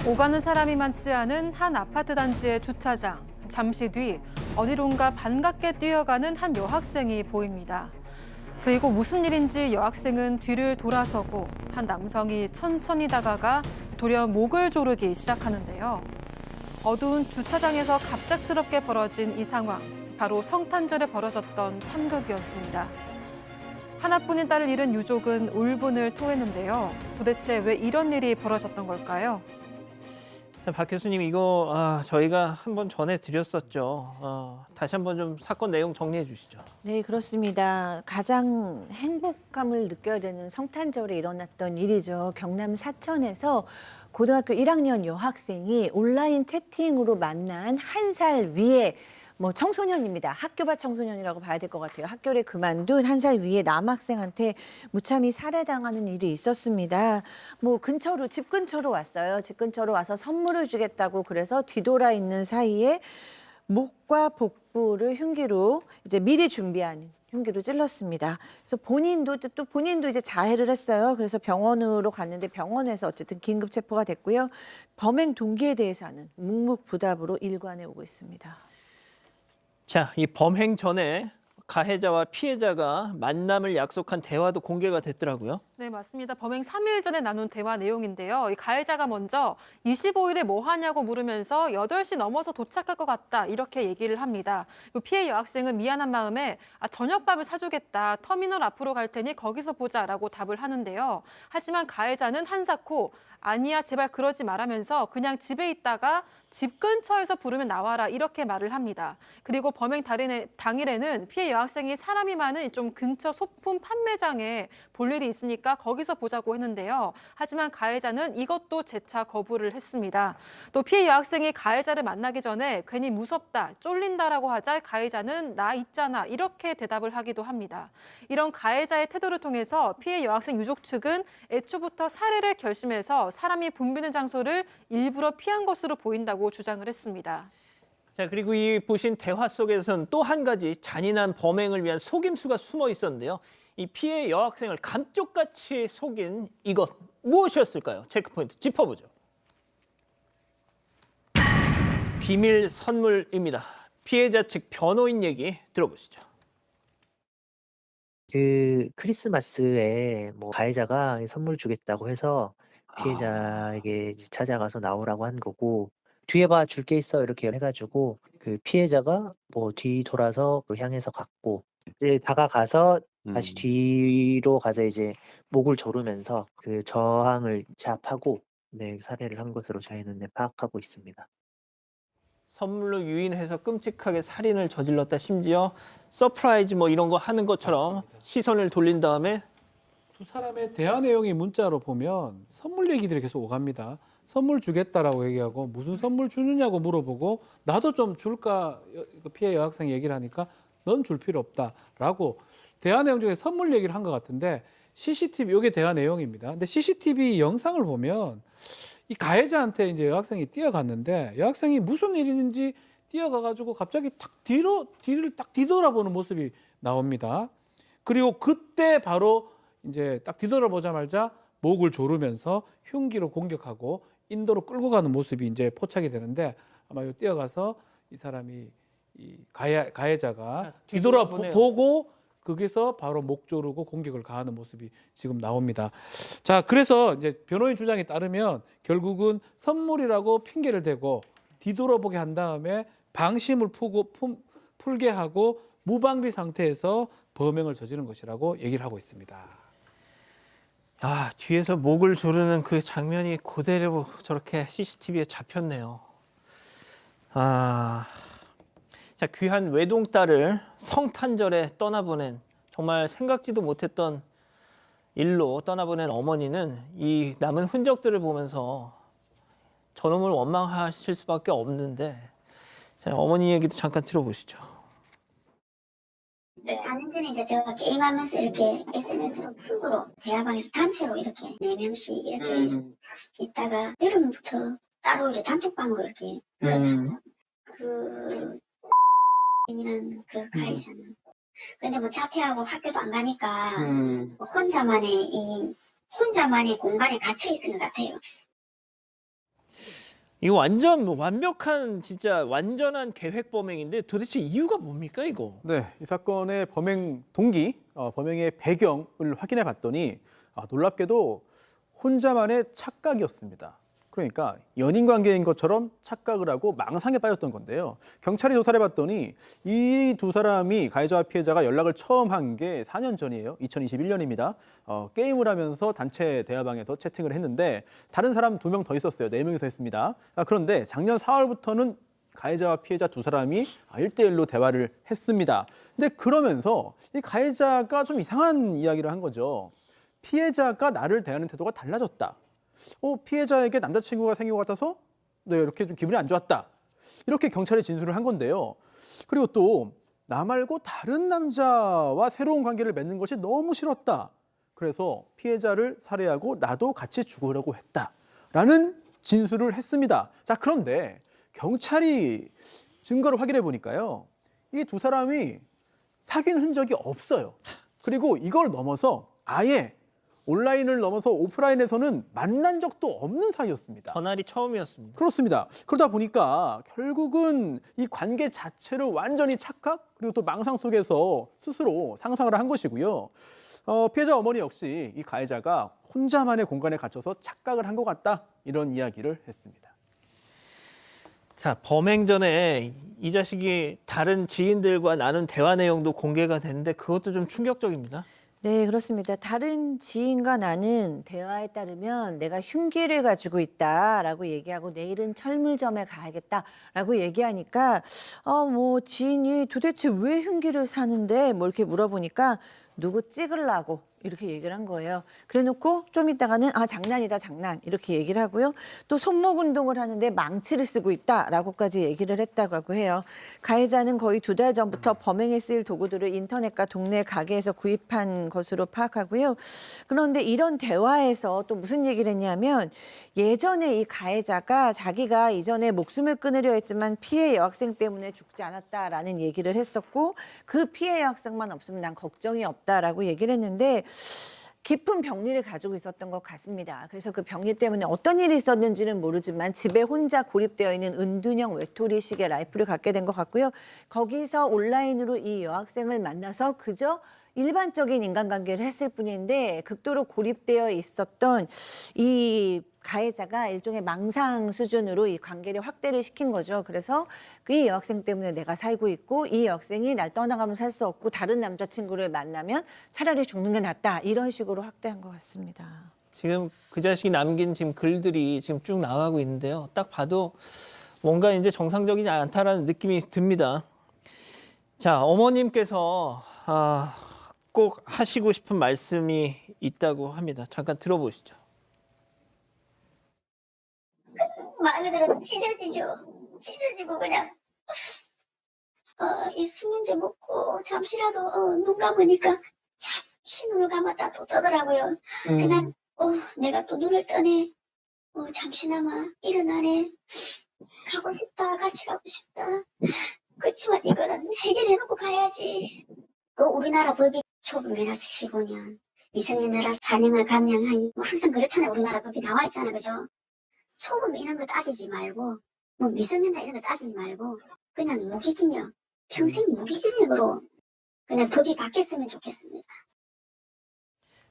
오가는 사람이 많지 않은 한 아파트 단지의 주차장. 잠시 뒤 어디론가 반갑게 뛰어가는 한 여학생이 보입니다. 그리고 무슨 일인지 여학생은 뒤를 돌아서고 한 남성이 천천히 다가가 돌연 목을 조르기 시작하는데요. 어두운 주차장에서 갑작스럽게 벌어진 이 상황, 바로 성탄절에 벌어졌던 참극이었습니다. 하나뿐인 딸을 잃은 유족은 울분을 토했는데요. 도대체 왜 이런 일이 벌어졌던 걸까요? 박 교수님, 이거 저희가 한번 전해드렸었죠. 다시 한번 좀 사건 내용 정리해 주시죠. 네, 그렇습니다. 가장 행복감을 느껴야 되는 성탄절에 일어났던 일이죠. 경남 사천에서 고등학교 1학년 여학생이 온라인 채팅으로 만난 1살 위에 청소년입니다. 학교 밖 청소년이라고 봐야 될 것 같아요. 학교를 그만둔 1살 위의 남학생한테 무참히 살해당하는 일이 있었습니다. 집 근처로 왔어요. 집 근처로 와서 선물을 주겠다고 그래서 뒤돌아 있는 사이에 목과 복부를 흉기로 이제 미리 준비한 흉기로 찔렀습니다. 그래서 본인도 이제 자해를 했어요. 그래서 병원으로 갔는데 병원에서 어쨌든 긴급 체포가 됐고요. 범행 동기에 대해서는 묵묵부답으로 일관해 오고 있습니다. 자, 이 범행 전에 가해자와 피해자가 만남을 약속한 대화도 공개가 됐더라고요. 네, 맞습니다. 범행 3일 전에 나눈 대화 내용인데요. 이 가해자가 먼저 25일에 뭐 하냐고 물으면서 8시 넘어서 도착할 것 같다 이렇게 얘기를 합니다. 피해 여학생은 미안한 마음에 저녁밥을 사주겠다. 터미널 앞으로 갈 테니 거기서 보자라고 답을 하는데요. 하지만 가해자는 한사코 아니야 제발 그러지 말하면서 그냥 집에 있다가 집 근처에서 부르면 나와라 이렇게 말을 합니다. 그리고 범행 당일에는 피해 여학생이 사람이 많은 좀 근처 소품 판매장에 볼 일이 있으니까 거기서 보자고 했는데요. 하지만 가해자는 이것도 재차 거부를 했습니다. 또 피해 여학생이 가해자를 만나기 전에 괜히 무섭다, 쫄린다라고 하자 가해자는 나 있잖아 이렇게 대답을 하기도 합니다. 이런 가해자의 태도를 통해서 피해 여학생 유족 측은 애초부터 살해를 결심해서 사람이 붐비는 장소를 일부러 피한 것으로 보인다고 주장을 했습니다. 자, 그리고 이 보신 대화 속에서는 또 한 가지 잔인한 범행을 위한 속임수가 숨어 있었는데요. 이 피해 여학생을 감쪽같이 속인 이것 무엇이었을까요? 체크포인트 짚어보죠. 비밀 선물입니다. 피해자 측 변호인 얘기 들어보시죠. 그 크리스마스에 가해자가 선물 주겠다고 해서 피해자에게 이제 찾아가서 나오라고 한 거고, "뒤에 봐, 줄 게 있어." 이렇게 해 가지고 그 피해자가 뒤돌아서 향해서 갔고, 이제 다가가서 다시 뒤로 가서 이제 목을 조르면서 그 저항을 제압하고 살해를 한 것으로 저희는 파악하고 있습니다. 선물로 유인해서 끔찍하게 살인을 저질렀다. 심지어 서프라이즈 이런 거 하는 것처럼 맞습니다. 시선을 돌린 다음에 두 사람의 대화 내용이 문자로 보면 선물 얘기들이 계속 오갑니다. 선물 주겠다라고 얘기하고 무슨 선물 주느냐고 물어보고 나도 좀 줄까 피해 여학생이 얘기를 하니까 넌 줄 필요 없다라고 대화 내용 중에 선물 얘기를 한 것 같은데 CCTV 이게 대화 내용입니다. 근데 CCTV 영상을 보면 이 가해자한테 이제 여학생이 뛰어갔는데 여학생이 무슨 일인지 뛰어가가지고 갑자기 뒤를 딱 뒤돌아보는 모습이 나옵니다. 그리고 그때 바로 이제 딱 뒤돌아보자마자 목을 조르면서 흉기로 공격하고 인도로 끌고 가는 모습이 이제 포착이 되는데 아마 이 뛰어가서 이 사람이 이 가해자가 뒤돌아보고 거기서 바로 목 조르고 공격을 가하는 모습이 지금 나옵니다. 자, 그래서 이제 변호인 주장에 따르면 결국은 선물이라고 핑계를 대고 뒤돌아보게 한 다음에 방심을 풀게 하고 무방비 상태에서 범행을 저지른 것이라고 얘기를 하고 있습니다. 뒤에서 목을 조르는 그 장면이 그대로 저렇게 CCTV에 잡혔네요. 자, 귀한 외동딸을 성탄절에 떠나보낸 정말 생각지도 못했던 일로 떠나보낸 어머니는 이 남은 흔적들을 보면서 저놈을 원망하실 수밖에 없는데, 자, 어머니 얘기도 잠깐 들어보시죠. 네, 4년 전에 이제 제가 게임하면서 이렇게 SNS로 풀으로 대화방에서 단체로 이렇게 4명씩 이렇게 있다가 여름부터 따로 이렇게 단톡방으로 이렇게 그 이는 그 가해자는 근데 자퇴하고 학교도 안 가니까 혼자만의 공간에 갇혀 있는 것 같아요. 이거 완전 완벽한 진짜 완전한 계획 범행인데 도대체 이유가 뭡니까 이거? 네, 이 사건의 범행 동기, 범행의 배경을 확인해 봤더니 놀랍게도 혼자만의 착각이었습니다. 그러니까 연인 관계인 것처럼 착각을 하고 망상에 빠졌던 건데요. 경찰이 조사를 해봤더니 이 두 사람이 가해자와 피해자가 연락을 처음 한 게 4년 전이에요. 2021년입니다. 게임을 하면서 단체 대화방에서 채팅을 했는데 다른 사람 2명 더 있었어요. 4명이서 했습니다. 그런데 작년 4월부터는 가해자와 피해자 두 사람이 1대1로 대화를 했습니다. 근데 그러면서 이 가해자가 좀 이상한 이야기를 한 거죠. 피해자가 나를 대하는 태도가 달라졌다. 피해자에게 남자친구가 생긴 것 같아서 네, 이렇게 좀 기분이 안 좋았다. 이렇게 경찰에 진술을 한 건데요. 그리고 또 나 말고 다른 남자와 새로운 관계를 맺는 것이 너무 싫었다. 그래서 피해자를 살해하고 나도 같이 죽으려고 했다라는 진술을 했습니다. 자, 그런데 경찰이 증거를 확인해 보니까요. 이 두 사람이 사귄 흔적이 없어요. 그리고 이걸 넘어서 아예 온라인을 넘어서 오프라인에서는 만난 적도 없는 사이였습니다. 전날이 처음이었습니다. 그렇습니다. 그러다 보니까 결국은 이 관계 자체를 완전히 착각 그리고 또 망상 속에서 스스로 상상을 한 것이고요. 피해자 어머니 역시 이 가해자가 혼자만의 공간에 갇혀서 착각을 한 것 같다 이런 이야기를 했습니다. 자, 범행 전에 이 자식이 다른 지인들과 나눈 대화 내용도 공개가 됐는데 그것도 좀 충격적입니다. 네, 그렇습니다. 다른 지인과 나는 대화에 따르면 내가 흉기를 가지고 있다라고 얘기하고 내일은 철물점에 가야겠다라고 얘기하니까 뭐 지인이 도대체 왜 흉기를 사는데 뭐 이렇게 물어보니까 누구 찍으려고 이렇게 얘기를 한 거예요. 그래놓고 좀 있다가는 장난이다 장난 이렇게 얘기를 하고요. 또 손목 운동을 하는데 망치를 쓰고 있다라고까지 얘기를 했다고 해요. 가해자는 거의 2달 전부터 범행에 쓰일 도구들을 인터넷과 동네 가게에서 구입한 것으로 파악하고요. 그런데 이런 대화에서 또 무슨 얘기를 했냐면 예전에 이 가해자가 자기가 이전에 목숨을 끊으려 했지만 피해 여학생 때문에 죽지 않았다라는 얘기를 했었고 그 피해 여학생만 없으면 난 걱정이 없다라고 얘기를 했는데 깊은 병리를 가지고 있었던 것 같습니다. 그래서 그 병리 때문에 어떤 일이 있었는지는 모르지만 집에 혼자 고립되어 있는 은둔형 외톨이식의 라이프를 갖게 된 것 같고요. 거기서 온라인으로 이 여학생을 만나서 그저 일반적인 인간관계를 했을 뿐인데 극도로 고립되어 있었던 이 가해자가 일종의 망상 수준으로 이 관계를 확대를 시킨 거죠. 그래서 이 여학생 때문에 내가 살고 있고 이 여학생이 날 떠나가면 살 수 없고 다른 남자친구를 만나면 차라리 죽는 게 낫다. 이런 식으로 확대한 것 같습니다. 지금 그 자식이 남긴 지금 글들이 지금 쭉 나가고 있는데요. 딱 봐도 뭔가 이제 정상적이지 않다라는 느낌이 듭니다. 자, 어머님께서 꼭 하시고 싶은 말씀이 있다고 합니다. 잠깐 들어보시죠. 말 그대로 찢어지고 그냥 이 수면제 먹고 잠시라도 눈 감으니까 잠시 눈을 감았다 또 뜨더라고요. 그냥 내가 또 눈을 뜨네. 잠시나마 일어나네. 가고 싶다. 같이 가고 싶다. 그렇지만 이거는 해결해놓고 가야지. 우리나라 법이 초범이라서 15년, 미성년자라서 4년을 감형하니 항상 그렇잖아요. 우리나라 법이 나와 있잖아요. 그죠? 초범 이런 거 따지지 말고 뭐 미성년자 이런 거 따지지 말고 그냥 무기징역, 평생 무기징역으로 그냥 법이 바뀌었으면 좋겠습니다.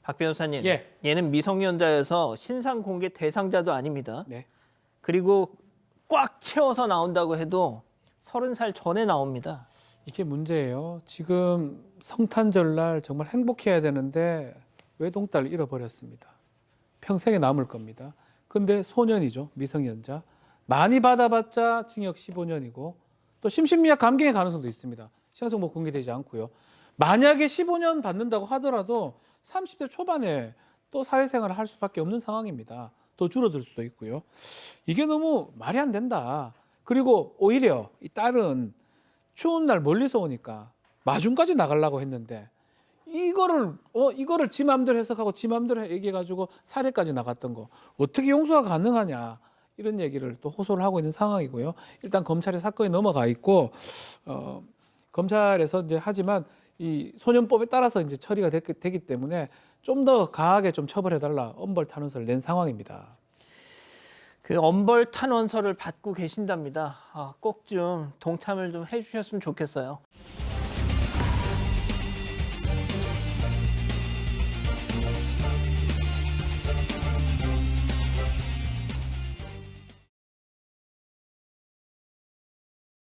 박 변호사님, 예. 얘는 미성년자여서 신상 공개 대상자도 아닙니다. 네. 그리고 꽉 채워서 나온다고 해도 30살 전에 나옵니다. 이게 문제예요. 지금 성탄절날 정말 행복해야 되는데 외동딸을 잃어버렸습니다. 평생에 남을 겁니다. 근데 소년이죠. 미성년자. 많이 받아봤자 징역 15년이고 또 심신미약 감경의 가능성도 있습니다. 시한성모 공개되지 않고요. 만약에 15년 받는다고 하더라도 30대 초반에 또 사회생활을 할 수밖에 없는 상황입니다. 더 줄어들 수도 있고요. 이게 너무 말이 안 된다. 그리고 오히려 이 딸은 추운 날 멀리서 오니까 마중까지 나가려고 했는데 이거를 지 맘대로 해석하고 지 맘대로 얘기해가지고 살해까지 나갔던 거 어떻게 용서가 가능하냐 이런 얘기를 또 호소를 하고 있는 상황이고요. 일단 검찰의 사건이 넘어가 있고 검찰에서 이제 하지만 이 소년법에 따라서 이제 처리가 되기 때문에 좀 더 강하게 좀 처벌해달라 엄벌 탄원서를 낸 상황입니다. 그 엄벌 탄원서를 받고 계신답니다. 꼭 좀 동참을 좀 해주셨으면 좋겠어요.